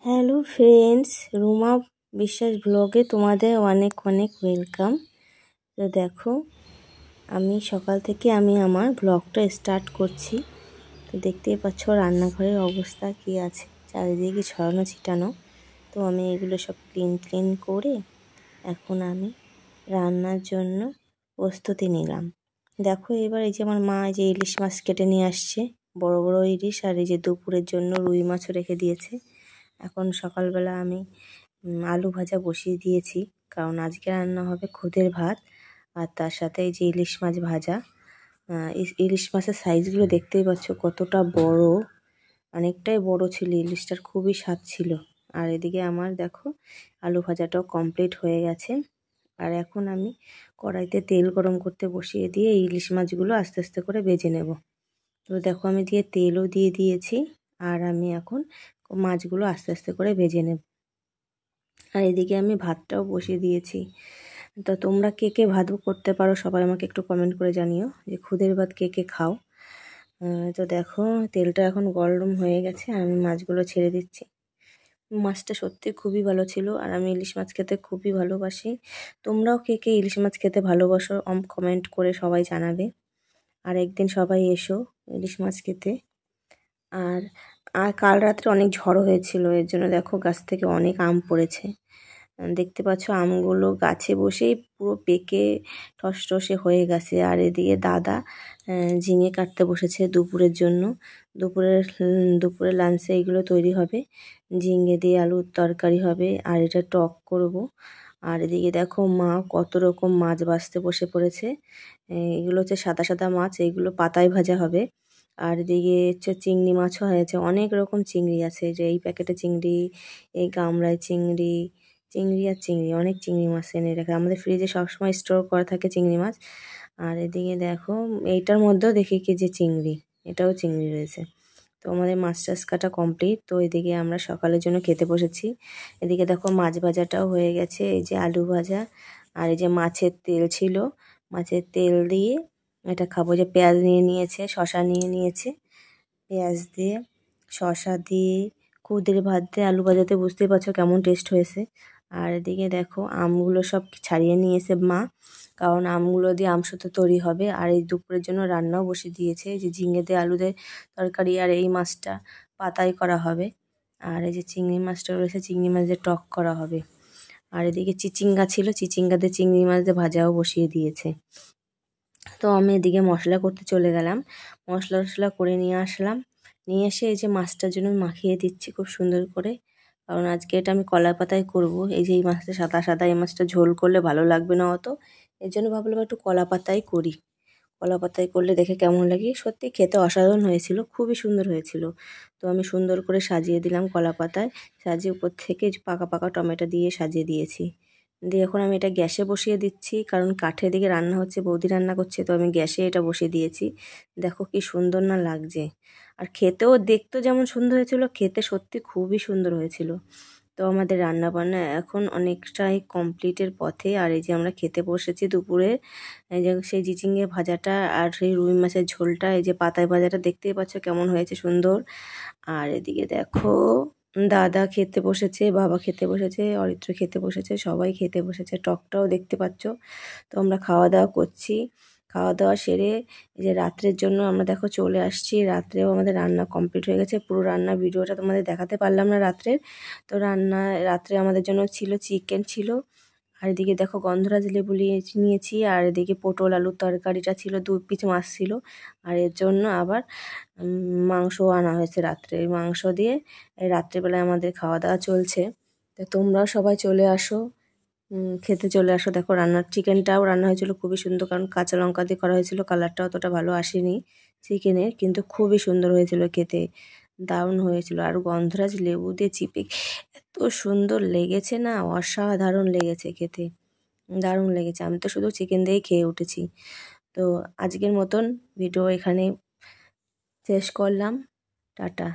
Hello friends, Ruma বিশ্বাস ব্লগে তোমাদের অনেক অনেক ওয়েলকাম। তো দেখো, আমি সকাল থেকে আমার ব্লগটা স্টার্ট করছি। তো দেখতেই পাচ্ছ রান্নাঘরের অবস্থা কী আছে, চারিদিকে ছড়ানো ছিটানো। তো আমি এগুলো সব ক্লিন করে এখন আমি রান্নার জন্য প্রস্তুতি নিলাম। দেখো এবার এই যে আমার মা এই যে ইলিশ মাছ কেটে নিয়ে আসছে, বড় বড় ইলিশ, আর এই যে দুপুরের জন্য রুই মাছও রেখে দিয়েছে। এখন সকালবেলা আমি আলু ভাজা বসিয়ে দিয়েছি, কারণ আজকে রান্না হবে খুদের ভাত আর তার সাথে এই যে ইলিশ মাছ ভাজা। ইলিশ মাছের সাইজগুলো দেখতেই পাচ্ছ কতটা বড়, অনেকটাই বড় ছিল ইলিশটার, খুবই স্বাদ ছিল। আর এদিকে আমার দেখো আলু ভাজাটাও কমপ্লিট হয়ে গেছে। আর এখন আমি কড়াইতে তেল গরম করতে বসিয়ে দিয়ে ইলিশ মাছগুলো আস্তে আস্তে করে ভেজে নেব। তো দেখো আমি তেলও দিয়ে দিয়েছি, আর আমি এখন মাছগুলো আস্তে আস্তে করে ভেজে নেব। আর এদিকে আমি ভাতটাও বসিয়ে দিয়েছি। তো তোমরা কে কে ভাত করতে পারো সবাই আমাকে একটু কমেন্ট করে জানিও যে খুদের ভাত কে কে খাও। তো দেখো তেলটা এখন গরম হয়ে গেছে আর আমি মাছগুলো ছেড়ে দিচ্ছি। মাছটা সত্যি খুবই ভালো ছিল, আর আমি ইলিশ মাছ খেতে খুবই ভালোবাসি। তোমরাও কে কে ইলিশ মাছ খেতে ভালোবাসো কমেন্ট করে সবাই জানাবে। আর একদিন সবাই এসো ইলিশ মাছ খেতে। আর আর কাল রাত্রে অনেক ঝড় হয়েছিল, এর জন্য দেখো গাছ থেকে অনেক আম পড়েছে। দেখতে পাচ্ছ আমগুলো গাছে বসেই পুরো পেকে টসটসে হয়ে গেছে। আর এদিকে দাদা ঝিঙে কাটতে বসেছে দুপুরের জন্য। দুপুরের লাঞ্চে এগুলো তৈরি হবে, ঝিঙে দিয়ে আলুর তরকারি হবে, আর এটা টক করব। আর এদিকে দেখো মা কত রকম মাছ ভাজতে বসে পড়েছে। এগুলো হচ্ছে সাদা সাদা মাছ, এইগুলো পাতায় ভাজা হবে। আর এদিকে হচ্ছে চিংড়ি মাছও হয়েছে, অনেক রকম চিংড়ি আছে, যে এই প্যাকেটে চিংড়ি, এই গামলায় চিংড়ি, আর চিংড়ি, অনেক চিংড়ি মাছ এনে রাখে আমাদের ফ্রিজে, সবসময় স্টোর করা থাকে চিংড়ি মাছ। আর এদিকে দেখো এইটার মধ্যেও দেখি কি যে চিংড়ি, এটাও চিংড়ি রয়েছে। তো আমাদের মাছ টাছ কাটা কমপ্লিট। তো এদিকে আমরা সকালের জন্য খেতে বসেছি। এদিকে দেখো মাছ ভাজাটাও হয়ে গেছে, এই যে আলু ভাজা, আর এই যে মাছের তেল ছিল, মাছের তেল দিয়ে এটা খাবো। যে পেঁয়াজ নিয়ে নিয়েছে, শশা নিয়ে নিয়েছে, পেঁয়াজ দিয়ে শশা দিয়ে খুদের ভাত দিয়ে আলু ভাজাতে বুঝতেই পারছো কেমন টেস্ট হয়েছে। আর এদিকে দেখো আমগুলো সব ছাড়িয়ে নিয়েছে মা, কারণ আমগুলো দিয়ে আমসত্ত্ব তৈরি হবে। আর এই দুপুরের জন্য রান্নাও বসিয়ে দিয়েছে, যে ঝিঙে দিয়ে আলু দিয়ে তরকারি, আর এই মাছটা পাতায় করা হবে। আর এই যে চিংড়ি মাছটা রয়েছে, চিংড়ি মাছ দিয়ে টক করা হবে। আর এদিকে চিচিঙ্গা ছিল, চিচিঙ্গা দিয়ে চিংড়ি মাছ দিয়ে ভাজাও বসিয়ে দিয়েছে। তো আমি এদিকে মশলা করতে চলে গেলাম, মশলা টশলা করে নিয়ে আসলাম। নিয়ে এসে এই যে মাছটার জন্য মাখিয়ে দিচ্ছি খুব সুন্দর করে, কারণ আজকে এটা আমি কলা পাতায় করব। এই যে এই মাছটা সাদা সাদা, এই মাছটা ঝোল করলে ভালো লাগবে না অত, এর জন্য ভাবলাম একটু কলা পাতায় করি। কলা পাতায় করলে দেখে কেমন লাগে, সত্যি খেতে অসাধারণ হয়েছিল, খুবই সুন্দর হয়েছিল। তো আমি সুন্দর করে সাজিয়ে দিলাম কলা পাতায়, সাজিয়ে উপর থেকে পাকা পাকা টমেটো দিয়ে সাজিয়ে দিয়েছি। দিয়ে এখন আমি এটা গ্যাসে বসিয়ে দিচ্ছি, কারণ কাঠের দিকে রান্না হচ্ছে, বৌদি রান্না করছে, তো আমি গ্যাসে এটা বসিয়ে দিয়েছি। দেখো কি সুন্দর না লাগছে, আর খেতেও দেখতেও যেমন সুন্দর হয়েছিল, খেতে সত্যি খুবই সুন্দর হয়েছিল। তো আমাদের রান্না বান্না এখন অনেকটাই কমপ্লিটের পথে। আর এই যে আমরা খেতে বসেছি দুপুরে, এই যে সেই চিচিঙ্গে ভাজাটা আর সেই রুই মাছের ঝোলটা, এই যে পাতায় ভাজাটা দেখতেই পাচ্ছ কেমন হয়েছে সুন্দর। আর এদিকে দেখো দাদা খেতে বসেছে, বাবা খেতে বসেছে, অরিত্র খেতে বসেছে, সবাই খেতে বসেছে, টকটাও দেখতে পাচ্ছ। তো আমরা খাওয়া দাওয়া করছি, খাওয়া দাওয়া সেরে এই যে রাত্রের জন্য আমরা দেখো চলে আসছি। রাত্রেও আমাদের রান্না কমপ্লিট হয়ে গেছে, পুরো রান্না ভিডিওটা তোমাদের দেখাতে পারলাম না রাত্রের। তো রাত্রে আমাদের জন্য ছিল চিকেন ছিল, আর এদিকে দেখো গন্ধরাজ লেবু নিয়েছি, আর এদিকে পটল আলুর তরকারিটা ছিল, 2 পিস মাছ ছিল। আর এর জন্য আবার মাংসও আনা হয়েছে রাত্রে, ওই মাংস দিয়ে এই রাত্রেবেলায় আমাদের খাওয়া দাওয়া চলছে। তো তোমরাও সবাই চলে আসো, খেতে চলে আসো। দেখো চিকেনটাও রান্না হয়েছিল খুবই সুন্দর, কারণ কাঁচা লঙ্কা দিয়ে করা হয়েছিল, কালারটা অতটা ভালো আসেনি চিকেনের, কিন্তু খুবই সুন্দর হয়েছিল খেতে, দারুণ হয়েছিল। আর গন্ধরাজ লেবু দিয়ে চিপে এত সুন্দর লেগেছে না, অসাধারণ লেগেছে খেতে, দারুণ লেগেছে। আমি তো শুধু চিকেন দিয়েই খেয়ে উঠেছি। তো আজকের মতন ভিডিও এখানে শেষ করলাম, টাটা।